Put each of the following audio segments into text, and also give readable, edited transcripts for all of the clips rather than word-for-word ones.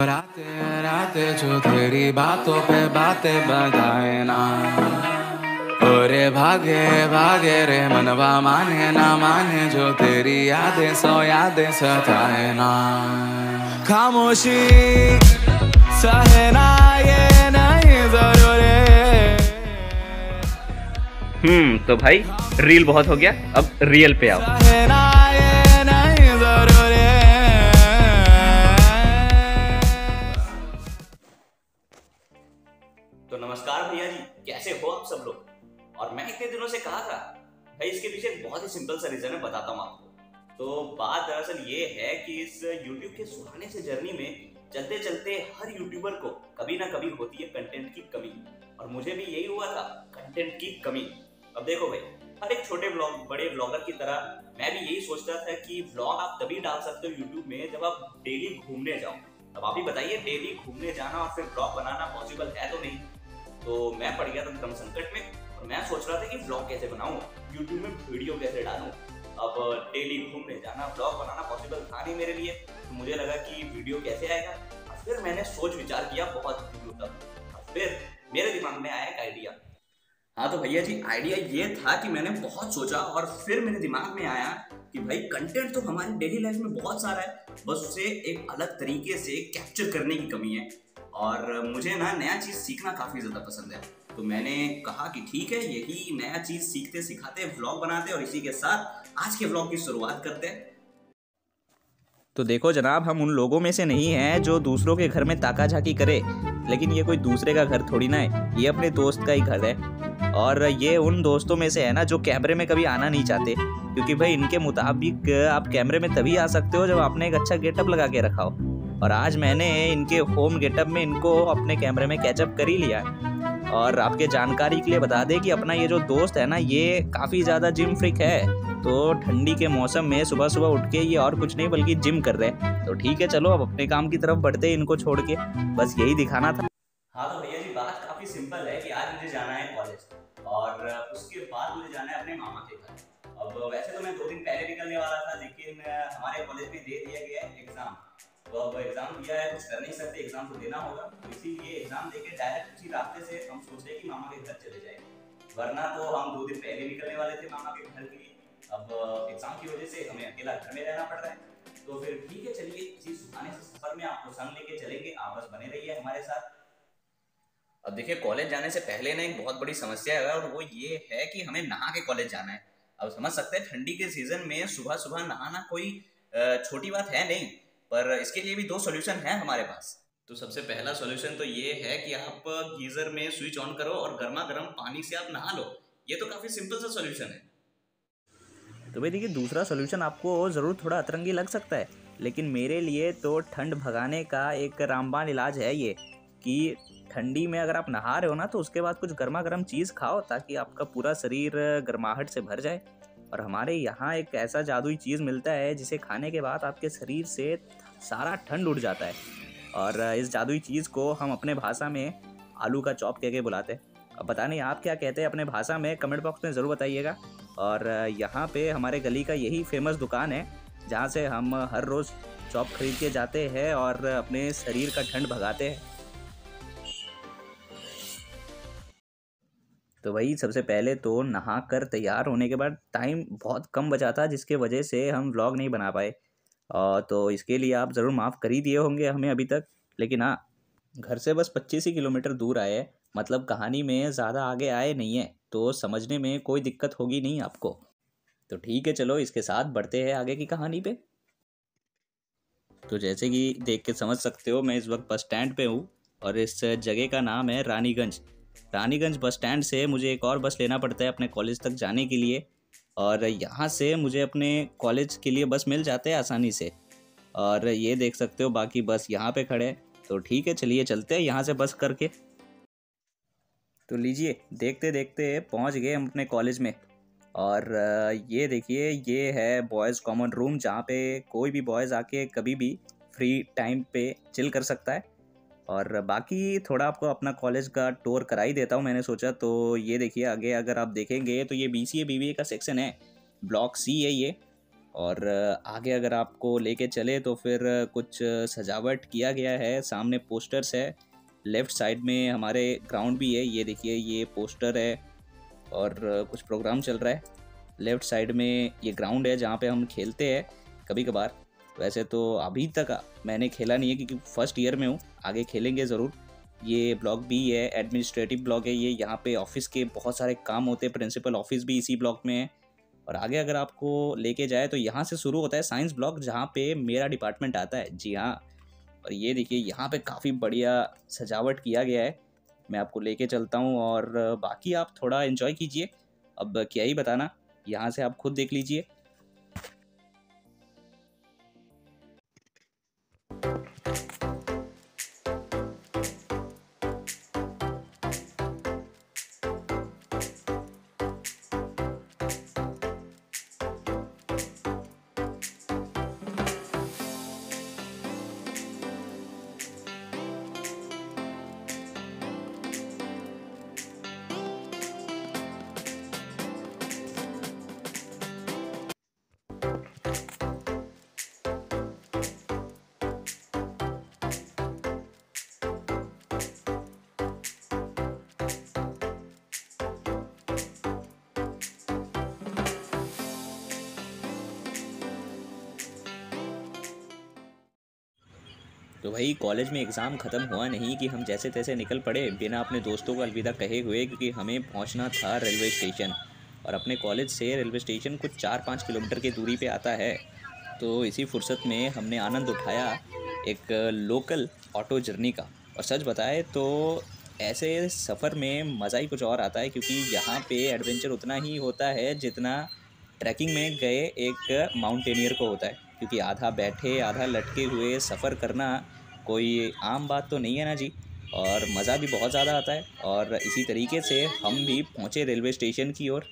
राते राते जो तेरी बातों पे बातें बताए ना, अरे भागे भागे रे मनवा माने ना माने, जो तेरी यादें सौ यादें सताए ना। खामोशी सहे ना ये नहीं जरूरी। तो भाई रील बहुत हो गया, अब रियल पे आओ। सहे ना ये नहीं जरूरी। तो नमस्कार भैया जी, कैसे हो आप सब लोग। और मैं इतने दिनों से कहा था भाई, इसके पीछे एक बहुत ही सिंपल सा रीजन है, बताता हूँ आपको। तो बात दरअसल ये है कि इस YouTube के सुहाने से जर्नी में चलते चलते हर यूट्यूबर को कभी ना कभी होती है कंटेंट की कमी, और मुझे भी यही हुआ था, कंटेंट की कमी। अब देखो भाई, हर एक छोटे ब्लॉग बड़े ब्लॉगर की तरह मैं भी यही सोचता था कि ब्लॉग आप तभी डाल सकते हो यूट्यूब में जब आप डेली घूमने जाओ। अब आप ही बताइए, डेली घूमने जाना और फिर ब्लॉग बनाना पॉसिबल है तो नहीं। तो मैं पड़ गया था धर्म संकट में, और मैं सोच रहा था कि ब्लॉग कैसे बनाऊं, यूट्यूब में वीडियो कैसे डालूं। अब डेली घूमने जाना, ब्लॉग बनाना पॉसिबल था नहीं मेरे लिए, तो मुझे लगा कि वीडियो कैसे आएगा। और फिर मैंने सोच विचार किया बहुत दूर तक, और फिर मेरे दिमाग में आया एक आइडिया। हाँ तो भैया जी, आइडिया ये था कि मैंने बहुत सोचा और फिर मेरे दिमाग में आया कि भाई कंटेंट तो हमारी डेली लाइफ में बहुत सारा है, बस उसे एक अलग तरीके से कैप्चर करने की कमी है। और मुझे ना नया चीज सीखना काफी ज्यादा पसंद है, तो मैंने कहा कि ठीक है, यही नया चीज सीखते सिखाते व्लॉग बनाते, और इसी के साथ आज के व्लॉग की शुरुआत करते हैं। तो देखो जनाब, हम उन लोगों में से नहीं हैं जो दूसरों के घर में ताका झाकी करे, लेकिन ये कोई दूसरे का घर थोड़ी ना है, ये अपने दोस्त का ही घर है। और ये उन दोस्तों में से है ना जो कैमरे में कभी आना नहीं चाहते, क्योंकि भाई इनके मुताबिक आप कैमरे में तभी आ सकते हो जब आपने एक अच्छा गेटअप लगा के रखा हो। और आज मैंने इनके होम गेटअप में इनको अपने कैमरे में कैचअप कर ही लिया है। और आपके जानकारी के लिए बता दें कि अपना ये जो दोस्त है ना, ये काफ़ी ज़्यादा जिम फ्रिक है। तो ठंडी के मौसम में सुबह सुबह उठ के ये और कुछ नहीं बल्कि जिम कर रहे हैं। तो ठीक है, चलो अब अपने काम की तरफ बढ़ते हैं, इनको छोड़ के, बस यही दिखाना था। हाँ तो भैया जी, बात काफ़ी सिंपल है कि आज मुझे जाना है कॉलेज, और उसके बाद मुझे जाना है अपने मामा के घर। अब वैसे तो मैं 2 दिन पहले निकलने वाला था, लेकिन हमारे कॉलेज में दे दिया गया है एग्जाम। तो अब एग्जाम दिया है, कुछ कर नहीं सकते, एग्जाम तो देना होगा। तो इसीलिए एग्जाम देके डायरेक्ट उसी रास्ते से हम सोच रहे हैं कि मामा के घर चले जाएंगे, वरना तो हम 2 दिन पहले निकलने वाले थे मामा के घर के लिए। अब एग्जाम की वजह से हमें अकेला घर में रहना पड़ रहा है। तो फिर ठीक है, चलिए इसी सुहाने से सफर में आपको संग लेके चलेंगे, आप बस बने रहिए हमारे साथ। अब देखिए, कॉलेज जाने से पहले ना एक बहुत बड़ी समस्या है, और वो ये है कि हमें नहा के कॉलेज जाना है। अब समझ सकते हैं, ठंडी के सीजन में सुबह सुबह नहाना कोई छोटी बात है नहीं, पर इसके लिए भी 2 सॉल्यूशन है हमारे पास। तो सबसे पहला सॉल्यूशन तो ये है कि आप गीजर में स्विच ऑन करो और गर्मा गर्म पानी से आप नहा लो। ये तो काफी सिंपल सा सॉल्यूशन है। तो भाई देखिए, दूसरा सॉल्यूशन आपको ज़रूर थोड़ा अतरंगी लग सकता है, लेकिन मेरे लिए तो ठंड भगाने का एक रामबाण इलाज है ये, कि ठंडी में अगर आप नहा रहे हो ना, तो उसके बाद कुछ गर्मा गर्म चीज़ खाओ, ताकि आपका पूरा शरीर गर्माहट से भर जाए। और हमारे यहाँ एक ऐसा जादुई चीज़ मिलता है जिसे खाने के बाद आपके शरीर से सारा ठंड उड़ जाता है। और इस जादुई चीज़ को हम अपने भाषा में आलू का चॉप कह के बुलाते हैं। अब पता नहीं आप क्या कहते हैं अपने भाषा में, कमेंट बॉक्स में ज़रूर बताइएगा। और यहाँ पे हमारे गली का यही फेमस दुकान है, जहाँ से हम हर रोज़ चॉप खरीद के जाते हैं और अपने शरीर का ठंड भगाते हैं। तो वही, सबसे पहले तो नहा कर तैयार होने के बाद टाइम बहुत कम बचा था, जिसके वजह से हम व्लॉग नहीं बना पाए। तो इसके लिए आप ज़रूर माफ़ कर ही दिए होंगे हमें अभी तक। लेकिन हाँ, घर से बस 25 ही किलोमीटर दूर आए हैं, मतलब कहानी में ज़्यादा आगे आए नहीं हैं, तो समझने में कोई दिक्कत होगी नहीं आपको। तो ठीक है, चलो इसके साथ बढ़ते हैं आगे की कहानी पे। तो जैसे कि देख के समझ सकते हो, मैं इस वक्त बस स्टैंड पे हूँ, और इस जगह का नाम है रानीगंज। रानीगंज बस स्टैंड से मुझे एक और बस लेना पड़ता है अपने कॉलेज तक जाने के लिए, और यहाँ से मुझे अपने कॉलेज के लिए बस मिल जाते हैं आसानी से। और ये देख सकते हो बाकी बस यहाँ पे खड़े हैं। तो ठीक है, चलिए चलते हैं यहाँ से बस करके। तो लीजिए, देखते देखते पहुँच गए हम अपने कॉलेज में। और ये देखिए, ये है बॉयज़ कॉमन रूम, जहाँ पे कोई भी बॉयज़ आके कभी भी फ्री टाइम पे चिल कर सकता है। और बाकी थोड़ा आपको अपना कॉलेज का टूर करा ही देता हूँ मैंने सोचा। तो ये देखिए, आगे अगर आप देखेंगे तो ये BCA BBA का सेक्शन है, ब्लॉक C है ये। और आगे अगर आपको लेके चले तो फिर कुछ सजावट किया गया है, सामने पोस्टर्स है, लेफ़्ट साइड में हमारे ग्राउंड भी है, ये देखिए ये पोस्टर है और कुछ प्रोग्राम चल रहा है। लेफ़्ट साइड में ये ग्राउंड है जहाँ पे हम खेलते हैं कभी कभार। वैसे तो अभी तक मैंने खेला नहीं है क्योंकि फर्स्ट ईयर में हूँ, आगे खेलेंगे ज़रूर। ये ब्लॉक बी है, एडमिनिस्ट्रेटिव ब्लॉक है ये, यहाँ पे ऑफिस के बहुत सारे काम होते हैं, प्रिंसिपल ऑफिस भी इसी ब्लॉक में है। और आगे अगर आपको लेके जाए तो यहाँ से शुरू होता है साइंस ब्लॉक जहाँ पे मेरा डिपार्टमेंट आता है। जी हाँ, और ये देखिए यहाँ पे काफ़ी बढ़िया सजावट किया गया है। मैं आपको लेके चलता हूँ और बाकी आप थोड़ा एंजॉय कीजिए। अब क्या ही बताना, यहाँ से आप खुद देख लीजिए। तो भाई कॉलेज में एग्ज़ाम ख़त्म हुआ नहीं कि हम जैसे तैसे निकल पड़े बिना अपने दोस्तों को अलविदा कहे हुए, क्योंकि हमें पहुंचना था रेलवे स्टेशन। और अपने कॉलेज से रेलवे स्टेशन कुछ 4-5 किलोमीटर की दूरी पे आता है। तो इसी फुर्सत में हमने आनंद उठाया एक लोकल ऑटो जर्नी का। और सच बताए तो ऐसे सफ़र में मज़ा ही कुछ और आता है, क्योंकि यहाँ पे एडवेंचर उतना ही होता है जितना ट्रैकिंग में गए एक माउंटेनियर को होता है। क्योंकि आधा बैठे आधा लटके हुए सफ़र करना कोई आम बात तो नहीं है ना जी। और मज़ा भी बहुत ज़्यादा आता है। और इसी तरीके से हम भी पहुँचे रेलवे स्टेशन की ओर।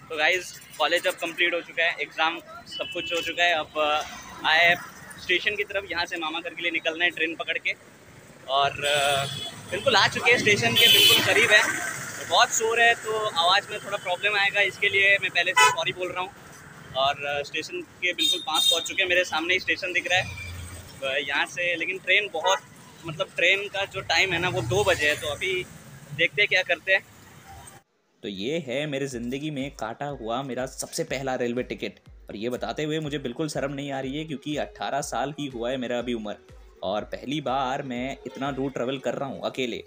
तो गाइज कॉलेज अब कंप्लीट हो चुका है, एग्ज़ाम सब कुछ हो चुका है। अब आए स्टेशन की तरफ, यहाँ से मामा घर के लिए निकलना है ट्रेन पकड़ के। और बिल्कुल आ चुके हैं स्टेशन के बिल्कुल करीब है। तो बहुत शोर है तो आवाज़ में थोड़ा प्रॉब्लम आएगा, इसके लिए मैं पहले से सॉरी बोल रहा हूँ। और स्टेशन के बिल्कुल पास पहुँच चुके हैं, मेरे सामने ही स्टेशन दिख रहा है यहाँ से। लेकिन ट्रेन बहुत, मतलब ट्रेन का जो टाइम है ना वो 2 बजे है, तो अभी देखते हैं क्या करते हैं। तो ये है मेरे ज़िंदगी में काटा हुआ मेरा सबसे पहला रेलवे टिकट। और ये बताते हुए मुझे बिल्कुल शर्म नहीं आ रही है, क्योंकि 18 साल ही हुआ है मेरा अभी उम्र, और पहली बार मैं इतना दूर ट्रैवल कर रहा हूँ अकेले।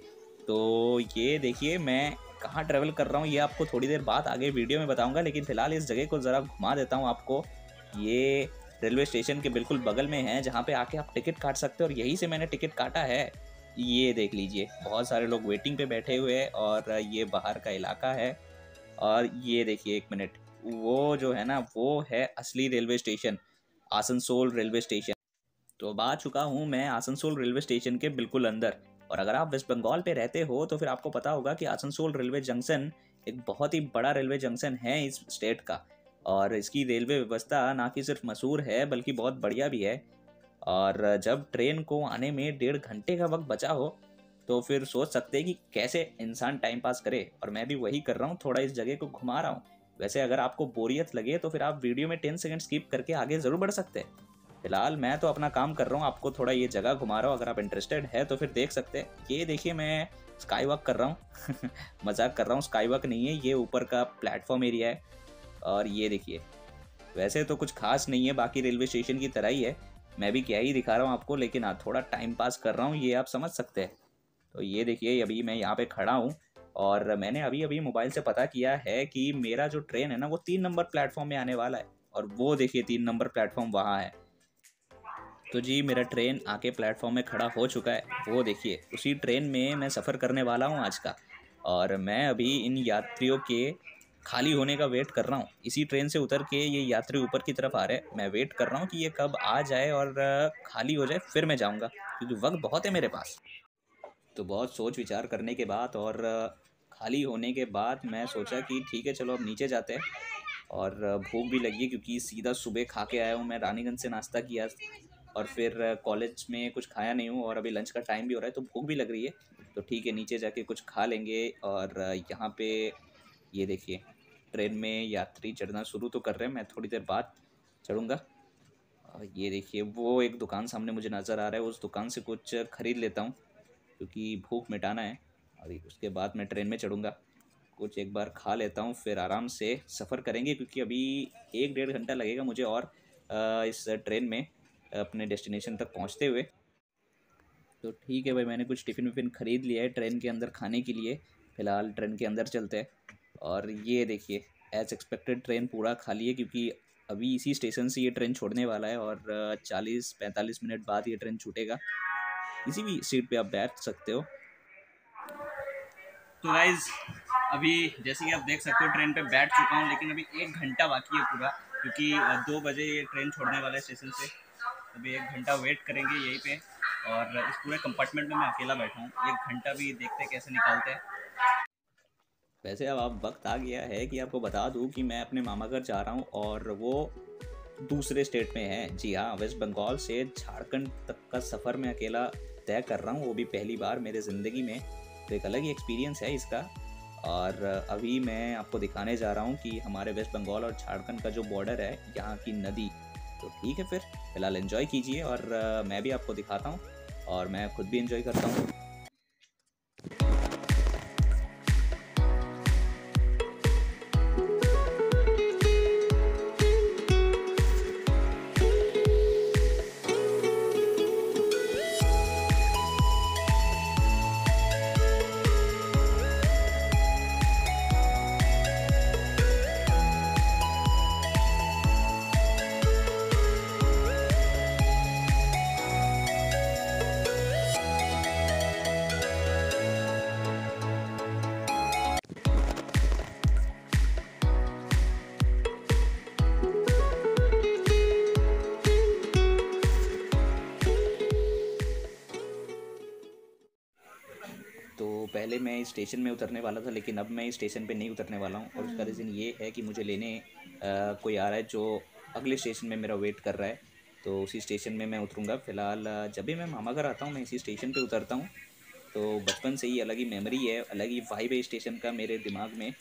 तो ये देखिए मैं कहाँ ट्रैवल कर रहा हूँ ये आपको थोड़ी देर बाद आगे वीडियो में बताऊँगा, लेकिन फ़िलहाल इस जगह को ज़रा घुमा देता हूँ आपको। ये रेलवे स्टेशन के बिल्कुल बगल में है जहाँ पे आके आप टिकट काट सकते हो, और यहीं से मैंने टिकट काटा है। ये देख लीजिए बहुत सारे लोग वेटिंग पे बैठे हुए हैं, और ये बाहर का इलाका है। और ये देखिए एक मिनट, वो जो है ना वो है असली railway station, Asansol railway station. तो अब आ चुका हूँ मैं आसनसोल रेलवे स्टेशन के बिल्कुल अंदर। और अगर आप वेस्ट बंगाल पे रहते हो तो फिर आपको पता होगा कि आसनसोल रेलवे जंक्शन एक बहुत ही बड़ा रेलवे जंक्शन है इस स्टेट का। और इसकी रेलवे व्यवस्था ना कि सिर्फ मशहूर है बल्कि बहुत बढ़िया भी है। और जब ट्रेन को आने में 1.5 घंटे का वक्त बचा हो तो फिर सोच सकते हैं कि कैसे इंसान टाइम पास करे। और मैं भी वही कर रहा हूँ, थोड़ा इस जगह को घुमा रहा हूँ। वैसे अगर आपको बोरियत लगे तो फिर आप वीडियो में 10 सेकंड स्किप करके आगे ज़रूर बढ़ सकते हैं। फिलहाल मैं तो अपना काम कर रहा हूँ, आपको थोड़ा ये जगह घुमा रहा हूँ। अगर आप इंटरेस्टेड है तो फिर देख सकते हैं। ये देखिए मैं स्काई वॉक कर रहा हूँ मजाक कर रहा हूँ, स्काई वॉक नहीं है, ये ऊपर का प्लेटफॉर्म एरिया है। और ये देखिए वैसे तो कुछ खास नहीं है, बाकी रेलवे स्टेशन की तरह ही है। मैं भी क्या ही दिखा रहा हूँ आपको, लेकिन हाँ थोड़ा टाइम पास कर रहा हूँ, ये आप समझ सकते हैं। तो ये देखिए अभी मैं यहाँ पे खड़ा हूँ, और मैंने अभी अभी मोबाइल से पता किया है कि मेरा जो ट्रेन है ना वो 3 नंबर प्लेटफॉर्म में आने वाला है। और वो देखिए 3 नंबर प्लेटफॉर्म वहाँ है। तो जी मेरा ट्रेन आके प्लेटफॉर्म में खड़ा हो चुका है, वो देखिए उसी ट्रेन में मैं सफ़र करने वाला हूँ आज का। और मैं अभी इन यात्रियों के खाली होने का वेट कर रहा हूँ। इसी ट्रेन से उतर के ये यात्री ऊपर की तरफ आ रहे हैं, मैं वेट कर रहा हूँ कि ये कब आ जाए और खाली हो जाए, फिर मैं जाऊँगा, क्योंकि वक्त बहुत है मेरे पास। तो बहुत सोच विचार करने के बाद और खाली होने के बाद मैं सोचा कि ठीक है चलो अब नीचे जाते हैं। और भूख भी लगी है क्योंकि सीधा सुबह खा के आया हूँ मैं, रानीगंज से नाश्ता किया और फिर कॉलेज में कुछ खाया नहीं हूँ और अभी लंच का टाइम भी हो रहा है तो भूख भी लग रही है। तो ठीक है, नीचे जाके कुछ खा लेंगे। और यहाँ पे ये देखिए, ट्रेन में यात्री चढ़ना शुरू तो कर रहे हैं, मैं थोड़ी देर बाद चढ़ूँगा। ये देखिए, वो एक दुकान सामने मुझे नज़र आ रहा है, उस दुकान से कुछ ख़रीद लेता हूँ क्योंकि भूख मिटाना है। और उसके बाद मैं ट्रेन में चढ़ूँगा, कुछ एक बार खा लेता हूँ, फिर आराम से सफ़र करेंगे क्योंकि अभी 1-1.5 घंटा लगेगा मुझे और इस ट्रेन में अपने डेस्टिनेशन तक पहुँचते हुए। तो ठीक है भाई, मैंने कुछ टिफ़िन विफ़िन ख़रीद लिया है ट्रेन के अंदर खाने के लिए। फ़िलहाल ट्रेन के अंदर चलते हैं। और ये देखिए, एज़ एक्सपेक्टेड ट्रेन पूरा खाली है क्योंकि अभी इसी स्टेशन से ये ट्रेन छोड़ने वाला है और 40-45 मिनट बाद ये ट्रेन छूटेगा। किसी भी सीट पे आप बैठ सकते हो। तो गाइज, अभी जैसे कि आप देख सकते हो ट्रेन पे बैठ चुका हूँ, लेकिन अभी 1 घंटा बाकी है पूरा, क्योंकि 2 बजे ये ट्रेन छोड़ने वाला है स्टेशन से। अभी 1 घंटा वेट करेंगे यहीं पे और इस पूरे कंपार्टमेंट में मैं अकेला बैठा हूँ। 1 घंटा भी देखते कैसे निकालते हैं। वैसे अब वक्त आ गया है कि आपको बता दूं कि मैं अपने मामा घर जा रहा हूं और वो दूसरे स्टेट में है। जी हाँ, वेस्ट बंगाल से झारखंड तक का सफ़र मैं अकेला तय कर रहा हूं, वो भी पहली बार मेरे ज़िंदगी में। तो एक अलग ही एक्सपीरियंस है इसका। और अभी मैं आपको दिखाने जा रहा हूं कि हमारे वेस्ट बंगाल और झारखंड का जो बॉर्डर है, यहाँ की नदी। तो ठीक है, फिर फ़िलहाल एंजॉय कीजिए और मैं भी आपको दिखाता हूँ और मैं खुद भी एंजॉय करता हूँ। तो पहले मैं इस स्टेशन में उतरने वाला था, लेकिन अब मैं इस स्टेशन पे नहीं उतरने वाला हूँ और उसका रीज़न ये है कि मुझे लेने कोई आ रहा है जो अगले स्टेशन में मेरा वेट कर रहा है। तो उसी स्टेशन में मैं उतरूँगा। फ़िलहाल जब भी मैं मामा घर आता हूँ मैं इसी स्टेशन पे उतरता हूँ। तो बचपन से ही अलग ही मेमोरी है, अलग ही वाइब है स्टेशन का मेरे दिमाग में।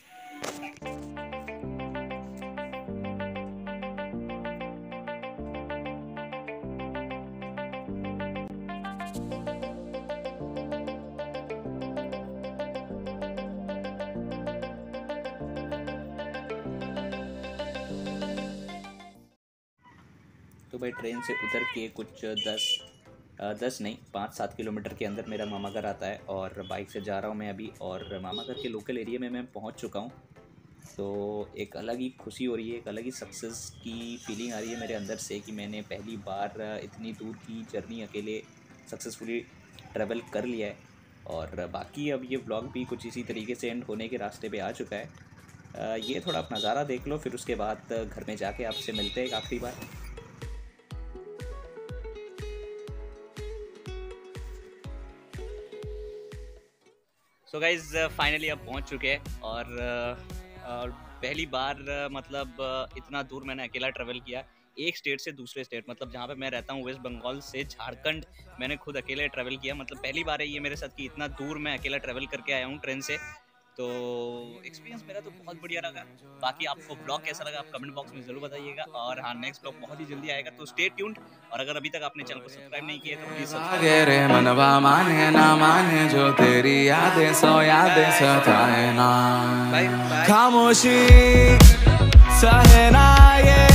तो भाई ट्रेन से उतर के कुछ 10 नहीं 5-7 किलोमीटर के अंदर मेरा मामा घर आता है और बाइक से जा रहा हूँ मैं अभी। और मामा घर के लोकल एरिया में मैं पहुँच चुका हूँ। तो एक अलग ही खुशी हो रही है, एक अलग ही सक्सेस की फीलिंग आ रही है मेरे अंदर से कि मैंने पहली बार इतनी दूर की जर्नी अकेले सक्सेसफुली ट्रैवल कर लिया है। और बाकी अब ये व्लॉग भी कुछ इसी तरीके से एंड होने के रास्ते पे आ चुका है। ये थोड़ा आप नज़ारा देख लो, फिर उसके बाद घर में जाके आपसे मिलते हैं एक आखिरी बार। सो गाइज, फाइनली अब पहुंच चुके हैं और पहली बार मतलब इतना दूर मैंने अकेला ट्रैवल किया, एक स्टेट से दूसरे स्टेट। मतलब जहाँ पे मैं रहता हूँ वेस्ट बंगाल से झारखंड, मैंने खुद अकेले ट्रैवल किया। मतलब पहली बार है ये मेरे साथ कि इतना दूर मैं अकेला ट्रैवल करके आया हूँ ट्रेन से। तो एक्सपीरियंस मेरा तो बहुत बढ़िया रहा। बाकी आपको ब्लॉग कैसा लगा आप कमेंट बॉक्स में ज़रूर बताइएगा। और हाँ, नेक्स्ट ब्लॉग बहुत ही जल्दी आएगा, तो स्टे ट्यून्ड। और अगर अभी तक आपने चैनल को सब्सक्राइब नहीं किया तो प्लीज़ सब्सक्राइब। रे मनवा माने ना माने जो तेरी यादें सौ यादें सताए ना, खामोशी सहे ना ये